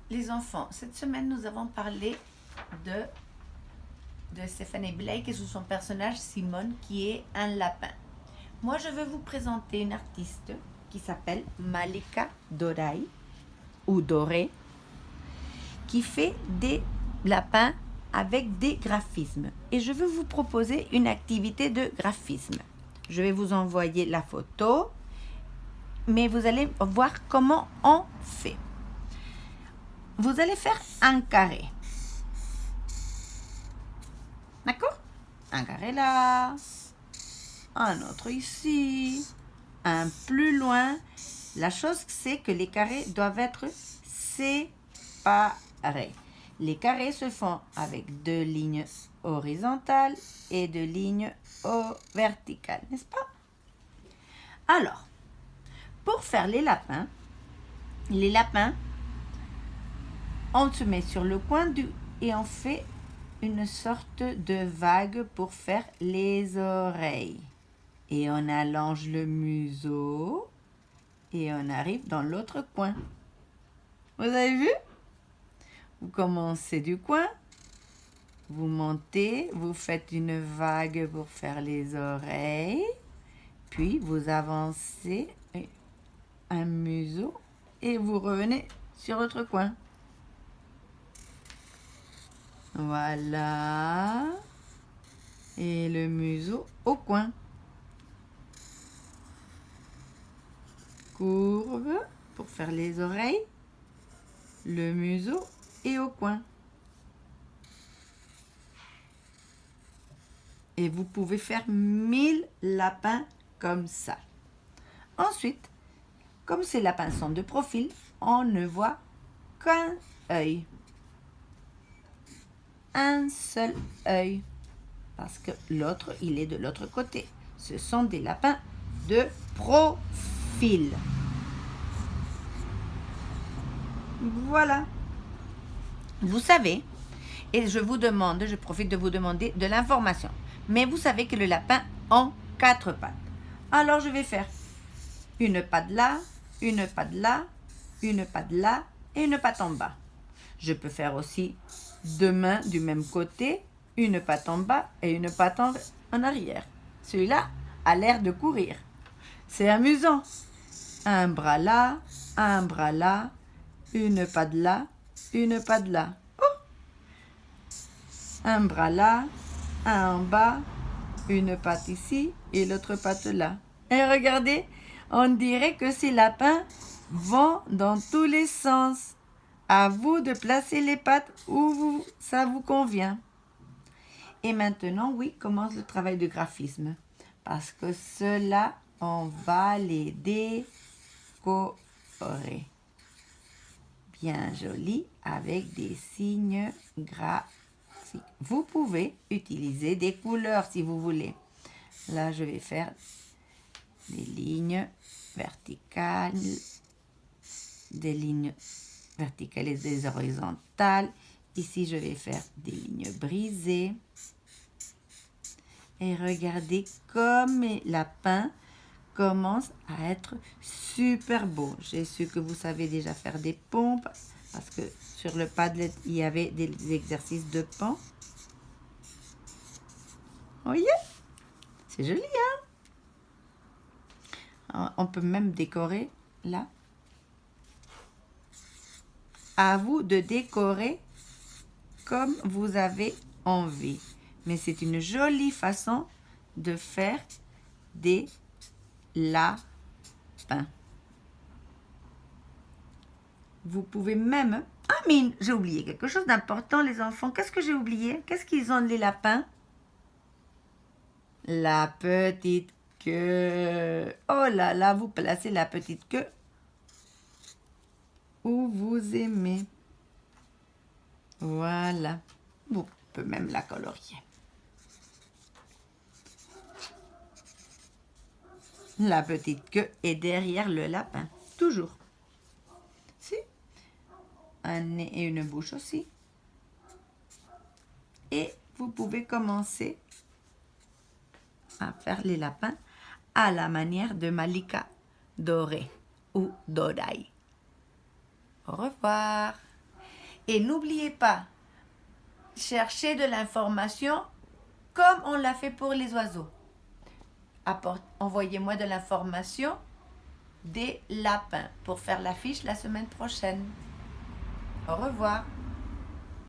Les enfants, cette semaine, nous avons parlé de Stephanie Blake et sous son personnage Simone, qui est un lapin. Moi, je vais vous présenter une artiste qui s'appelle Malika Dorai, ou Doré, qui fait des lapins avec des graphismes. Et je veux vous proposer une activité de graphisme. Je vais vous envoyer la photo, mais vous allez voir comment on fait. Vous allez faire un carré. D'accord? Un carré là, un autre ici, un plus loin. La chose, c'est que les carrés doivent être séparés. Les carrés se font avec 2 lignes horizontales et 2 lignes verticales, n'est-ce pas? Alors, pour faire les lapins, on se met sur le coin et on fait une sorte de vague pour faire les oreilles. Et on allonge le museau et on arrive dans l'autre coin. Vous avez vu? Vous commencez du coin, vous montez, vous faites une vague pour faire les oreilles, puis vous avancez un museau et vous revenez sur l'autre coin. Voilà. Et le museau au coin. Courbe pour faire les oreilles. Le museau et au coin. Et vous pouvez faire 1000 lapins comme ça. Ensuite, comme ces lapins sont de profil, on ne voit qu'un œil. Un seul œil. Parce que l'autre, il est de l'autre côté. Ce sont des lapins de profil. Voilà. Vous savez, et je profite de vous demander de l'information. Mais vous savez que le lapin a 4 pattes. Alors je vais faire une patte là, une patte là, une patte là et une patte en bas. Je peux faire aussi 2 mains du même côté, une patte en bas et une patte en arrière. Celui-là a l'air de courir. C'est amusant. Un bras là, une patte là, une patte là. Oh! Un bras là, un en bas, une patte ici et l'autre patte là. Et regardez, on dirait que ces lapins vont dans tous les sens. À vous de placer les pattes où ça vous convient. Et maintenant, oui, commence le travail de graphisme. Parce que ceux-là, on va les décorer. Bien joli avec des signes graphiques. Vous pouvez utiliser des couleurs si vous voulez. Là, je vais faire des lignes verticales, des lignes verticales et des horizontales. Ici, je vais faire des lignes brisées. Et regardez comme mes lapins commencent à être super beaux. J'ai su que vous savez déjà faire des pompes parce que sur le Padlet, il y avait des exercices de pompe. Vous voyez? C'est joli, hein? On peut même décorer là. À vous de décorer comme vous avez envie. Mais c'est une jolie façon de faire des lapins. Vous pouvez même... Ah, mais j'ai oublié quelque chose d'important, les enfants. Qu'est-ce que j'ai oublié? Qu'est-ce qu'ils ont, les lapins? La petite queue. Oh là là, vous placez la petite queue où vous aimez. Voilà. Vous pouvez même la colorier. La petite queue est derrière le lapin. Toujours. Si. Un nez et une bouche aussi. Et vous pouvez commencer à faire les lapins à la manière de Malika Doré ou Dorai. Au revoir. Et n'oubliez pas, cherchez de l'information comme on l'a fait pour les oiseaux. Envoyez-moi de l'information des lapins pour faire l'affiche la semaine prochaine. Au revoir.